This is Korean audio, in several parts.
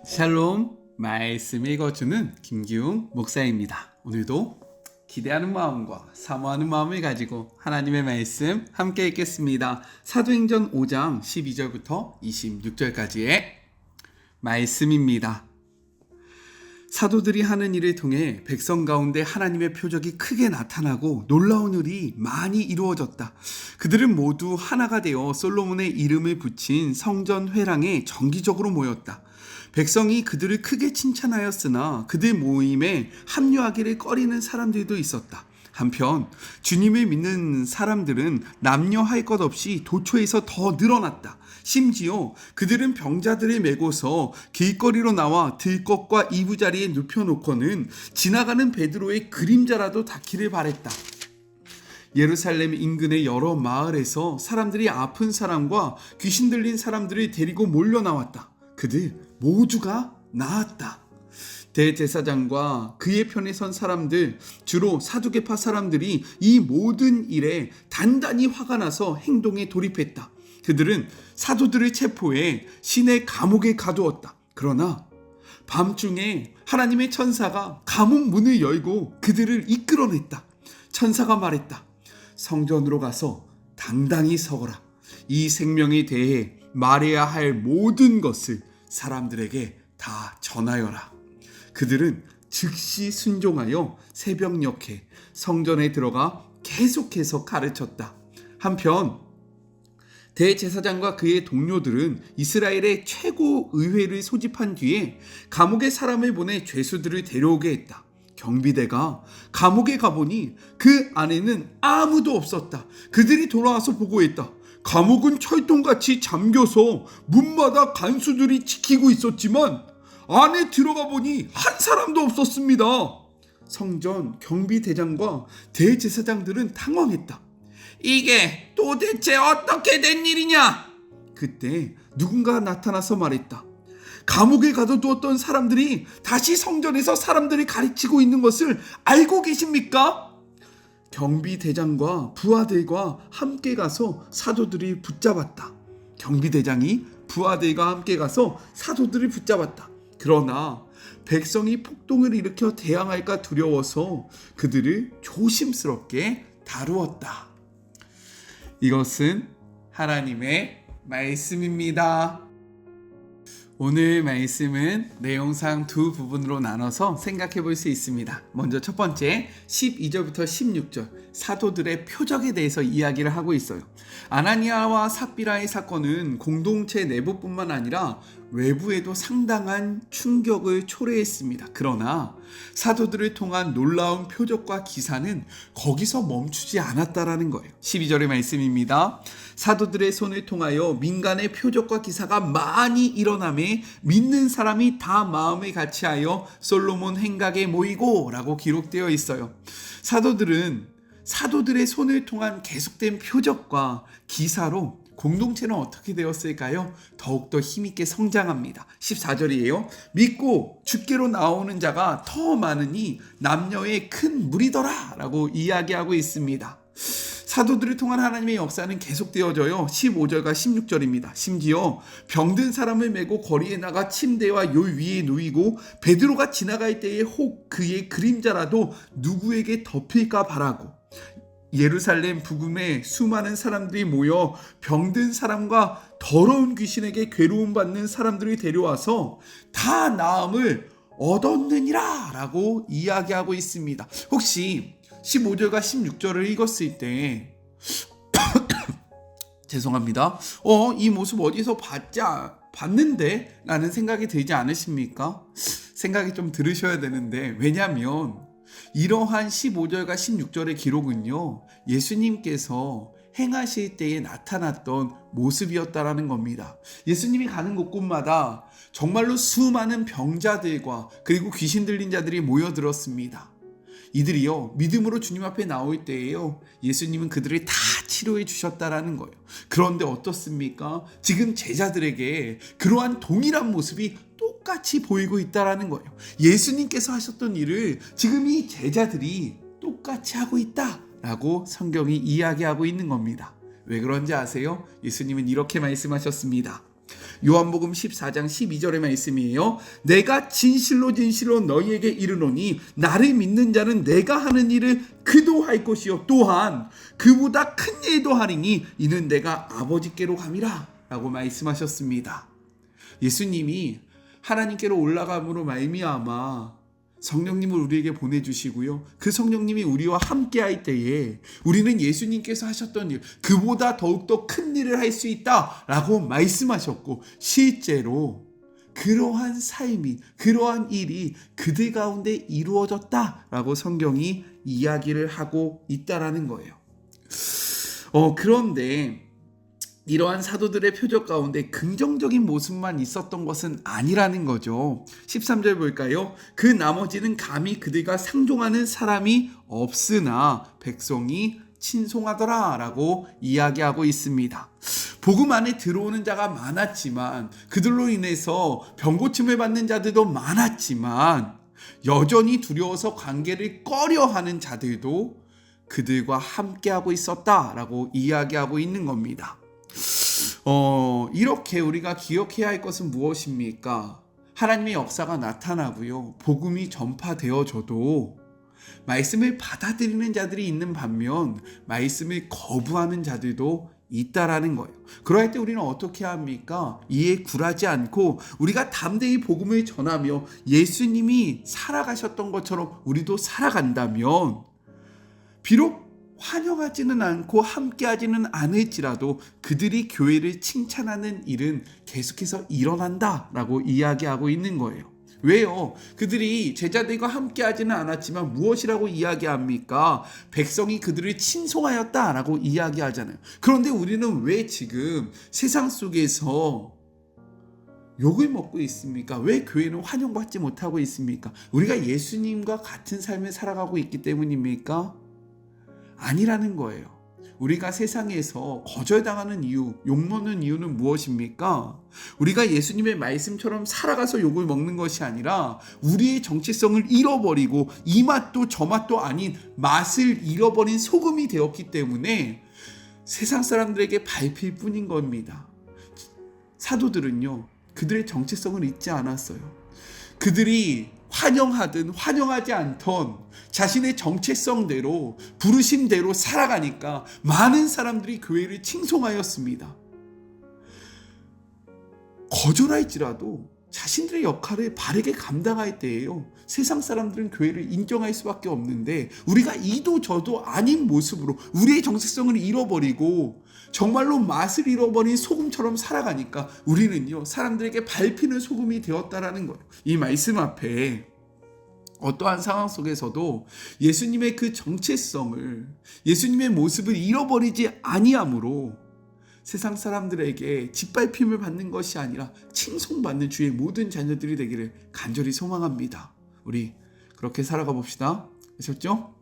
샬롬, 말씀 읽어주는 김기웅 목사입니다. 오늘도 기대하는 마음과 사모하는 마음을 가지고 하나님의 말씀 함께 읽겠습니다. 사도행전 5장 12절부터 26절까지의 말씀입니다. 사도들이 하는 일을 통해 백성 가운데 하나님의 표적이 크게 나타나고 놀라운 일이 많이 이루어졌다. 그들은 모두 하나가 되어 솔로몬의 이름을 붙인 성전 회랑에 정기적으로 모였다. 백성이 그들을 크게 칭찬하였으나 그들 모임에 합류하기를 꺼리는 사람들도 있었다. 한편 주님을 믿는 사람들은 남녀할 것 없이 도처에서 더 늘어났다. 심지어 그들은 병자들을 메고서 길거리로 나와 들것과 이부자리에 눕혀놓고는 지나가는 베드로의 그림자라도 닿기를 바랬다. 예루살렘 인근의 여러 마을에서 사람들이 아픈 사람과 귀신 들린 사람들을 데리고 몰려 나왔다. 그들 모두가 나았다. 대제사장과 그의 편에 선 사람들, 주로 사두개파 사람들이 이 모든 일에 단단히 화가 나서 행동에 돌입했다. 그들은 사도들을 체포해 시내 감옥에 가두었다. 그러나 밤중에 하나님의 천사가 감옥 문을 열고 그들을 이끌어냈다. 천사가 말했다. 성전으로 가서 당당히 서거라. 이 생명에 대해 말해야 할 모든 것을 사람들에게 다 전하여라. 그들은 즉시 순종하여 새벽녘에 성전에 들어가 계속해서 가르쳤다. 한편 대제사장과 그의 동료들은 이스라엘의 최고 의회를 소집한 뒤에 감옥에 사람을 보내 죄수들을 데려오게 했다. 경비대가 감옥에 가보니 그 안에는 아무도 없었다. 그들이 돌아와서 보고했다. 감옥은 철통같이 잠겨서 문마다 간수들이 지키고 있었지만 안에 들어가 보니 한 사람도 없었습니다. 성전 경비대장과 대제사장들은 당황했다. 이게 도대체 어떻게 된 일이냐? 그때 누군가 나타나서 말했다. 감옥에 가둬두었던 사람들이 다시 성전에서 사람들을 가르치고 있는 것을 알고 계십니까? 경비대장과 부하들과 함께 가서 사도들이 붙잡았다. 경비대장이 부하들과 함께 가서 사도들을 붙잡았다. 그러나 백성이 폭동을 일으켜 대항할까 두려워서 그들을 조심스럽게 다루었다. 이것은 하나님의 말씀입니다. 오늘 말씀은 내용상 두 부분으로 나눠서 생각해 볼 수 있습니다. 먼저 첫 번째 12절부터 16절 사도들의 표적에 대해서 이야기를 하고 있어요. 아나니아와 삽비라의 사건은 공동체 내부뿐만 아니라 외부에도 상당한 충격을 초래했습니다. 그러나 사도들을 통한 놀라운 표적과 기사는 거기서 멈추지 않았다라는 거예요. 12절의 말씀입니다. 사도들의 손을 통하여 민간의 표적과 기사가 많이 일어나매 믿는 사람이 다 마음을 같이하여 솔로몬 행각에 모이고 라고 기록되어 있어요. 사도들의 손을 통한 계속된 표적과 기사로 공동체는 어떻게 되었을까요? 더욱더 힘있게 성장합니다. 14절이에요. 믿고 주께로 나오는 자가 더 많으니 남녀의 큰 무리더라 라고 이야기하고 있습니다. 사도들을 통한 하나님의 역사는 계속되어져요. 15절과 16절입니다. 심지어 병든 사람을 메고 거리에 나가 침대와 요 위에 누이고 베드로가 지나갈 때에 혹 그의 그림자라도 누구에게 덮일까 바라고 예루살렘 부근에 수많은 사람들이 모여 병든 사람과 더러운 귀신에게 괴로움받는 사람들을 데려와서 다 나음을 얻었느니라 라고 이야기하고 있습니다. 혹시 15절과 16절을 읽었을 때 죄송합니다. 이 모습 어디서 봤는데? 라는 생각이 들지 않으십니까? 생각이 좀 들으셔야 되는데 왜냐하면 이러한 15절과 16절의 기록은요 예수님께서 행하실 때에 나타났던 모습이었다라는 겁니다. 예수님이 가는 곳곳마다 정말로 수많은 병자들과 그리고 귀신 들린 자들이 모여들었습니다. 이들이요 믿음으로 주님 앞에 나올 때에요 예수님은 그들을 다 치료해 주셨다라는 거예요. 그런데 어떻습니까? 지금 제자들에게 그러한 동일한 모습이 똑같이 보이고 있다라는 거예요. 예수님께서 하셨던 일을 지금 이 제자들이 똑같이 하고 있다라고 성경이 이야기하고 있는 겁니다. 왜 그런지 아세요? 예수님은 이렇게 말씀하셨습니다. 요한복음 14장 12절의 말씀이에요. 내가 진실로 진실로 너희에게 이르노니 나를 믿는 자는 내가 하는 일을 그도 할 것이요 또한 그보다 큰 일도 하리니 이는 내가 아버지께로 감이라 라고 말씀하셨습니다. 예수님이 하나님께로 올라감으로 말미암아 성령님을 우리에게 보내주시고요. 그 성령님이 우리와 함께 할 때에 우리는 예수님께서 하셨던 일, 그보다 더욱더 큰 일을 할 수 있다라고 말씀하셨고 실제로 그러한 삶이, 그러한 일이 그들 가운데 이루어졌다라고 성경이 이야기를 하고 있다라는 거예요. 그런데 이러한 사도들의 표적 가운데 긍정적인 모습만 있었던 것은 아니라는 거죠. 13절 볼까요? 그 나머지는 감히 그들과 상종하는 사람이 없으나 백성이 친송하더라 라고 이야기하고 있습니다. 복음 안에 들어오는 자가 많았지만 그들로 인해서 병고침을 받는 자들도 많았지만 여전히 두려워서 관계를 꺼려하는 자들도 그들과 함께하고 있었다라고 이야기하고 있는 겁니다. 이렇게 우리가 기억해야 할 것은 무엇입니까? 하나님의 역사가 나타나고요. 복음이 전파되어져도 말씀을 받아들이는 자들이 있는 반면 말씀을 거부하는 자들도 있다라는 거예요. 그럴 때 우리는 어떻게 합니까? 이에 굴하지 않고 우리가 담대히 복음을 전하며 예수님이 살아가셨던 것처럼 우리도 살아간다면 비록 환영하지는 않고 함께하지는 않을지라도 그들이 교회를 칭찬하는 일은 계속해서 일어난다라고 이야기하고 있는 거예요. 왜요? 그들이 제자들과 함께하지는 않았지만 무엇이라고 이야기합니까? 백성이 그들을 친송하였다라고 이야기하잖아요. 그런데 우리는 왜 지금 세상 속에서 욕을 먹고 있습니까? 왜 교회는 환영받지 못하고 있습니까? 우리가 예수님과 같은 삶을 살아가고 있기 때문입니까? 아니라는 거예요. 우리가 세상에서 거절당하는 이유, 욕먹는 이유는 무엇입니까? 우리가 예수님의 말씀처럼 살아가서 욕을 먹는 것이 아니라 우리의 정체성을 잃어버리고 이 맛도 저 맛도 아닌 맛을 잃어버린 소금이 되었기 때문에 세상 사람들에게 밟힐 뿐인 겁니다. 사도들은요, 그들의 정체성을 잊지 않았어요. 그들이 환영하든 환영하지 않던 자신의 정체성대로 부르심대로 살아가니까 많은 사람들이 교회를 칭송하였습니다. 거절할지라도 자신들의 역할을 바르게 감당할 때에요, 세상 사람들은 교회를 인정할 수밖에 없는데 우리가 이도 저도 아닌 모습으로 우리의 정체성을 잃어버리고 정말로 맛을 잃어버린 소금처럼 살아가니까 우리는요, 사람들에게 밟히는 소금이 되었다라는 거예요. 이 말씀 앞에 어떠한 상황 속에서도 예수님의 그 정체성을, 예수님의 모습을 잃어버리지 아니함으로 세상 사람들에게 짓밟힘을 받는 것이 아니라 칭송받는 주의 모든 자녀들이 되기를 간절히 소망합니다. 우리 그렇게 살아가 봅시다. 아셨죠?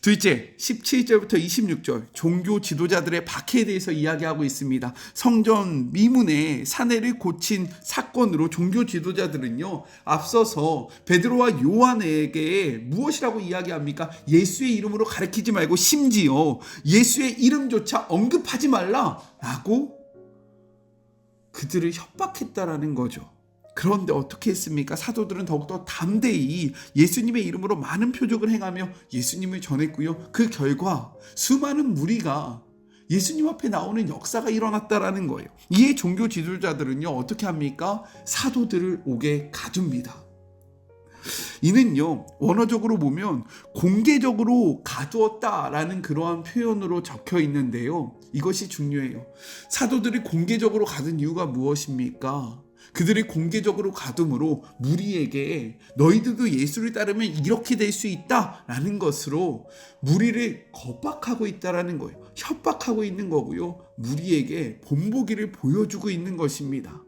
둘째, 17절부터 26절 종교 지도자들의 박해에 대해서 이야기하고 있습니다. 성전 미문의 사내를 고친 사건으로 종교 지도자들은요, 앞서서 베드로와 요한에게 무엇이라고 이야기합니까? 예수의 이름으로 가르치지 말고 심지어 예수의 이름조차 언급하지 말라라고 그들을 협박했다라는 거죠. 그런데 어떻게 했습니까? 사도들은 더욱더 담대히 예수님의 이름으로 많은 표적을 행하며 예수님을 전했고요. 그 결과 수많은 무리가 예수님 앞에 나오는 역사가 일어났다라는 거예요. 이에 종교 지도자들은요, 어떻게 합니까? 사도들을 옥에 가둡니다. 이는요, 원어적으로 보면 공개적으로 가두었다라는 그러한 표현으로 적혀 있는데요, 이것이 중요해요. 사도들이 공개적으로 가둔 이유가 무엇입니까? 그들이 공개적으로 가둠으로 무리에게 너희들도 예수를 따르면 이렇게 될 수 있다라는 것으로 무리를 겁박하고 있다라는 거예요. 협박하고 있는 거고요. 무리에게 본보기를 보여주고 있는 것입니다.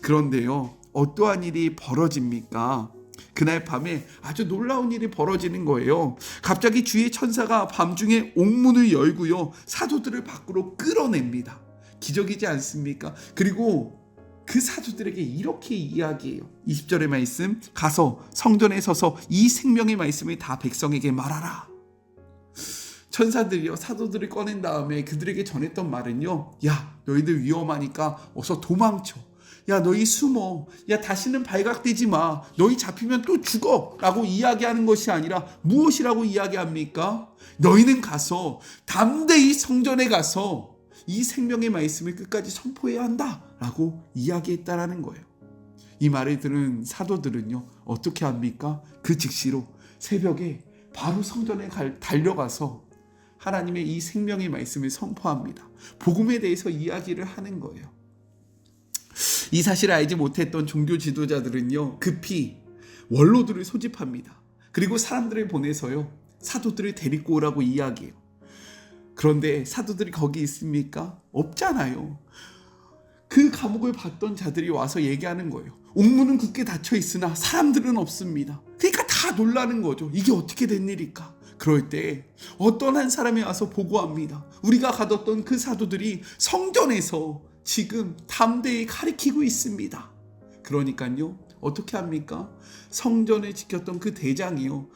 그런데요, 어떠한 일이 벌어집니까? 그날 밤에 아주 놀라운 일이 벌어지는 거예요. 갑자기 주의 천사가 밤중에 옥문을 열고요, 사도들을 밖으로 끌어냅니다. 기적이지 않습니까? 그리고 그 사도들에게 이렇게 이야기해요. 20절의 말씀, 가서 성전에 서서 이 생명의 말씀을 다 백성에게 말하라. 천사들이요 사도들을 꺼낸 다음에 그들에게 전했던 말은요, 야 너희들 위험하니까 어서 도망쳐, 야 너희 숨어, 야 다시는 발각되지 마, 너희 잡히면 또 죽어 라고 이야기하는 것이 아니라 무엇이라고 이야기합니까? 너희는 가서 담대히 성전에 가서 이 생명의 말씀을 끝까지 선포해야 한다 라고 이야기했다라는 거예요. 이 말을 들은 사도들은요 어떻게 합니까? 그 즉시로 새벽에 바로 성전에 달려가서 하나님의 이 생명의 말씀을 선포합니다. 복음에 대해서 이야기를 하는 거예요. 이 사실을 알지 못했던 종교 지도자들은요 급히 원로들을 소집합니다. 그리고 사람들을 보내서요 사도들을 데리고 오라고 이야기해요. 그런데 사도들이 거기 있습니까? 없잖아요. 그 감옥을 받던 자들이 와서 얘기하는 거예요. 옥문은 굳게 닫혀 있으나 사람들은 없습니다. 그러니까 다 놀라는 거죠. 이게 어떻게 된 일일까? 그럴 때 어떤 한 사람이 와서 보고합니다. 우리가 가뒀던 그 사도들이 성전에서 지금 담대히 가리키고 있습니다. 그러니까요 어떻게 합니까? 성전을 지켰던 그 대장이요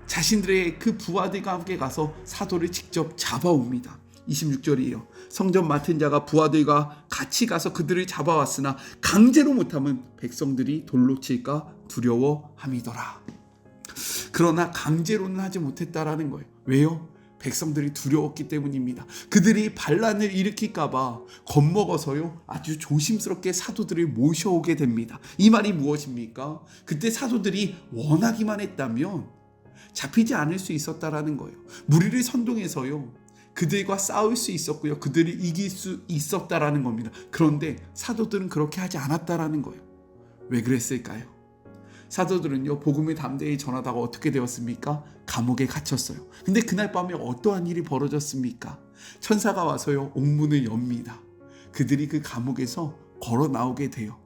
자신들의 그 부하들과 함께 가서 사도를 직접 잡아옵니다. 26절이에요. 성전 맡은 자가 부하들과 같이 가서 그들을 잡아왔으나 강제로 못하면 백성들이 돌로 칠까 두려워함이더라. 그러나 강제로는 하지 못했다라는 거예요. 왜요? 백성들이 두려웠기 때문입니다. 그들이 반란을 일으킬까 봐 겁먹어서요 아주 조심스럽게 사도들을 모셔오게 됩니다. 이 말이 무엇입니까? 그때 사도들이 원하기만 했다면 잡히지 않을 수 있었다라는 거예요. 무리를 선동해서요 그들과 싸울 수 있었고요 그들을 이길 수 있었다라는 겁니다. 그런데 사도들은 그렇게 하지 않았다라는 거예요. 왜 그랬을까요? 사도들은요 복음을 담대히 전하다가 어떻게 되었습니까? 감옥에 갇혔어요. 근데 그날 밤에 어떠한 일이 벌어졌습니까? 천사가 와서요 옥문을 엽니다. 그들이 그 감옥에서 걸어 나오게 돼요.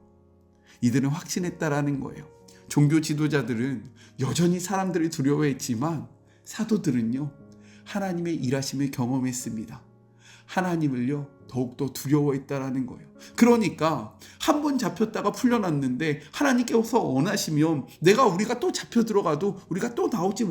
이들은 확신했다라는 거예요. 종교 지도자들은 여전히 사람들을 두려워했지만 사도들은요 하나님의 일하심을 경험했습니다. 하나님을요 더욱더 두려워했다라는 거예요. 그러니까 한 번 잡혔다가 풀려났는데 하나님께서 원하시면 우리가 또 잡혀 들어가도 우리가 또 나오지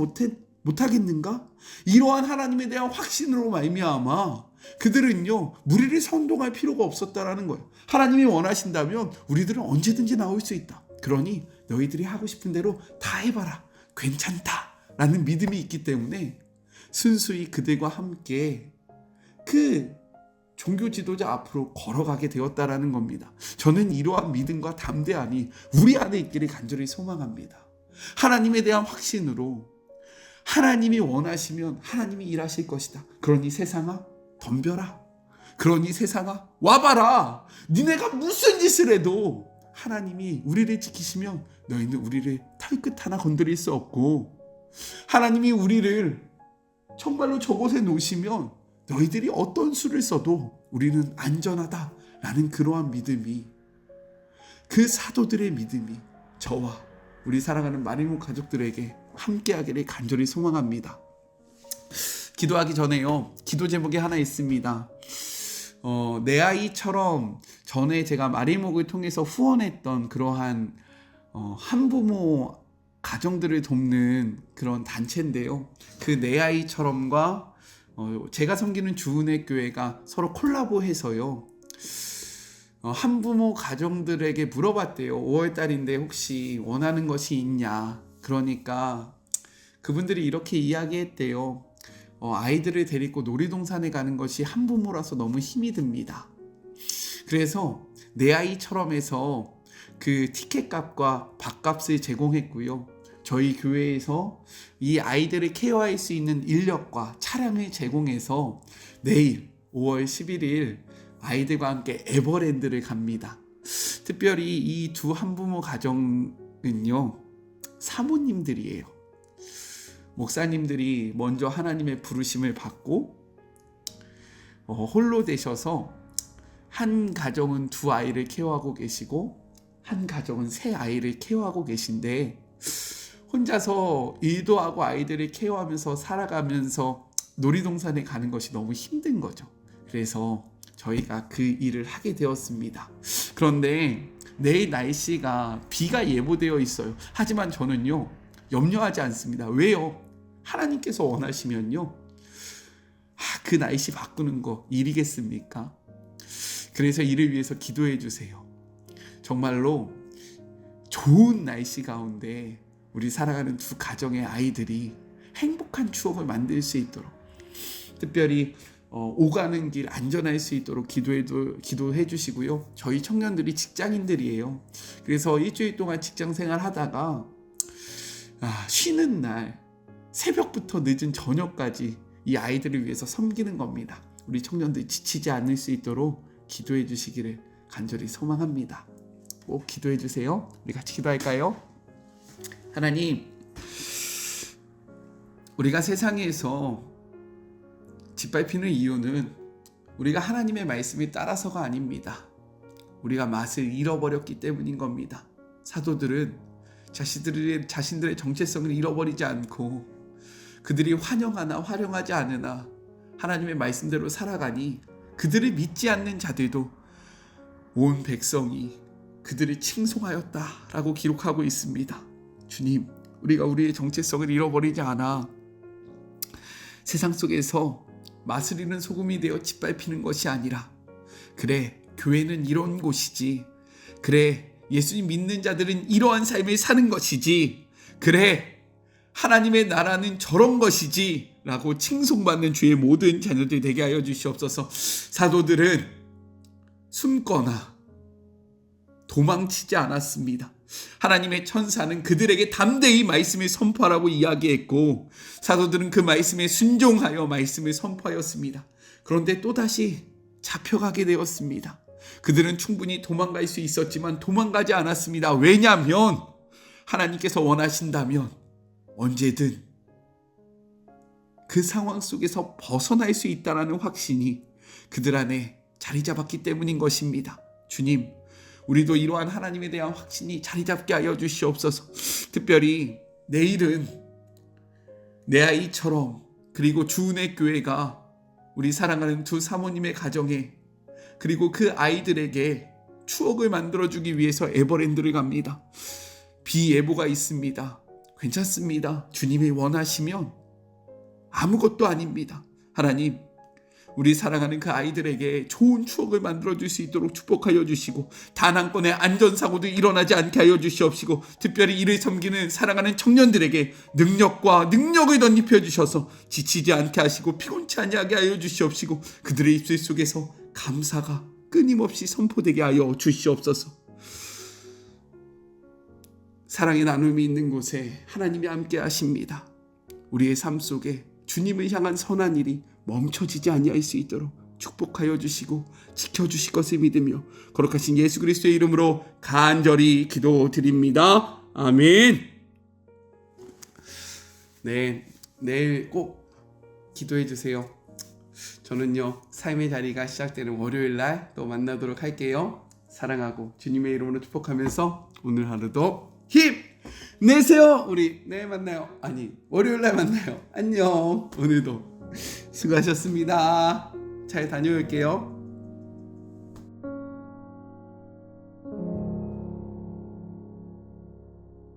못하겠는가? 이러한 하나님에 대한 확신으로 말미암아 그들은요 무리를 선동할 필요가 없었다라는 거예요. 하나님이 원하신다면 우리들은 언제든지 나올 수 있다. 그러니 너희들이 하고 싶은 대로 다 해봐라. 괜찮다 라는 믿음이 있기 때문에 순수히 그들과 함께 그 종교 지도자 앞으로 걸어가게 되었다라는 겁니다. 저는 이러한 믿음과 담대함이 우리 안에 있기를 간절히 소망합니다. 하나님에 대한 확신으로 하나님이 원하시면 하나님이 일하실 것이다. 그러니 세상아 덤벼라. 그러니 세상아 와봐라. 니네가 무슨 짓을 해도 하나님이 우리를 지키시면 너희는 우리를 털끝 하나 건드릴 수 없고 하나님이 우리를 정말로 저곳에 놓으시면 너희들이 어떤 수를 써도 우리는 안전하다라는 그러한 믿음이 그 사도들의 믿음이 저와 우리 사랑하는 마리모 가족들에게 함께하기를 간절히 소망합니다. 기도하기 전에요 기도 제목이 하나 있습니다. 내 아이처럼 전에 제가 마리목을 통해서 후원했던 그러한 한부모 가정들을 돕는 그런 단체인데요. 그 내 아이처럼과 제가 섬기는 주은혜 교회가 서로 콜라보해서요. 한부모 가정들에게 물어봤대요. 5월달인데 혹시 원하는 것이 있냐. 그러니까 그분들이 이렇게 이야기했대요. 아이들을 데리고 놀이동산에 가는 것이 한부모라서 너무 힘이 듭니다. 그래서 내 아이처럼 해서 그 티켓값과 밥값을 제공했고요. 저희 교회에서 이 아이들을 케어할 수 있는 인력과 차량을 제공해서 내일 5월 11일 아이들과 함께 에버랜드를 갑니다. 특별히 이 두 한부모 가정은요 사모님들이에요. 목사님들이 먼저 하나님의 부르심을 받고 홀로 되셔서 한 가정은 두 아이를 케어하고 계시고 한 가정은 세 아이를 케어하고 계신데 혼자서 일도 하고 아이들을 케어하면서 살아가면서 놀이동산에 가는 것이 너무 힘든 거죠. 그래서 저희가 그 일을 하게 되었습니다. 그런데 내일 날씨가 비가 예보되어 있어요. 하지만 저는요 염려하지 않습니다. 왜요? 하나님께서 원하시면요 그 날씨 바꾸는 거 일이겠습니까? 그래서 이를 위해서 기도해 주세요. 정말로 좋은 날씨 가운데 우리 살아가는 두 가정의 아이들이 행복한 추억을 만들 수 있도록, 특별히 오가는 길 안전할 수 있도록 기도해 주시고요. 저희 청년들이 직장인들이에요. 그래서 일주일 동안 직장 생활 하다가 쉬는 날 새벽부터 늦은 저녁까지 이 아이들을 위해서 섬기는 겁니다. 우리 청년들이 지치지 않을 수 있도록 기도해 주시기를 간절히 소망합니다. 꼭 기도해 주세요. 우리 같이 기도할까요? 하나님, 우리가 세상에서 짓밟히는 이유는 우리가 하나님의 말씀에 따라서가 아닙니다. 우리가 맛을 잃어버렸기 때문인 겁니다. 사도들은 자신들의 정체성을 잃어버리지 않고 그들이 환영하나 활용하지 않으나 하나님의 말씀대로 살아가니 그들을 믿지 않는 자들도 온 백성이 그들을 칭송하였다라고 기록하고 있습니다. 주님, 우리가 우리의 정체성을 잃어버리지 않아 세상 속에서 맛을 잃은 소금이 되어 짓밟히는 것이 아니라, 그래, 교회는 이런 곳이지, 그래, 예수님 믿는 자들은 이러한 삶을 사는 것이지, 그래, 하나님의 나라는 저런 것이지 라고 칭송받는 주의 모든 자녀들 되게 하여 주시옵소서. 사도들은 숨거나 도망치지 않았습니다. 하나님의 천사는 그들에게 담대히 말씀을 선포하라고 이야기했고, 사도들은 그 말씀에 순종하여 말씀을 선포하였습니다. 그런데 또다시 잡혀가게 되었습니다. 그들은 충분히 도망갈 수 있었지만 도망가지 않았습니다. 왜냐하면 하나님께서 원하신다면 언제든 그 상황 속에서 벗어날 수 있다는 확신이 그들 안에 자리 잡았기 때문인 것입니다. 주님, 우리도 이러한 하나님에 대한 확신이 자리 잡게 하여 주시옵소서. 특별히 내일은 내 아이처럼, 그리고 주은혜 교회가 우리 사랑하는 두 사모님의 가정에, 그리고 그 아이들에게 추억을 만들어주기 위해서 에버랜드를 갑니다. 비예보가 있습니다. 괜찮습니다. 주님이 원하시면 아무것도 아닙니다. 하나님, 우리 사랑하는 그 아이들에게 좋은 추억을 만들어줄 수 있도록 축복하여 주시고, 단 한 건의 안전사고도 일어나지 않게 하여 주시옵시고, 특별히 이를 섬기는 사랑하는 청년들에게 능력과 능력을 덧입혀 주셔서 지치지 않게 하시고 피곤치 않게 하여 주시옵시고, 그들의 입술 속에서 감사가 끊임없이 선포되게 하여 주시옵소서. 사랑의 나눔이 있는 곳에 하나님이 함께 하십니다. 우리의 삶 속에 주님을 향한 선한 일이 멈춰지지 아니할 수 있도록 축복하여 주시고 지켜주실 것을 믿으며 거룩하신 예수 그리스도의 이름으로 간절히 기도드립니다. 아멘. 네, 내일 꼭 기도해 주세요. 저는요, 삶의 자리가 시작되는 월요일 날 또 만나도록 할게요. 사랑하고 주님의 이름으로 축복하면서 오늘 하루도 힘 내세요. 우리 내일 만나요. 아니, 월요일 날 만나요. 안녕. 오늘도 수고하셨습니다. 잘 다녀올게요.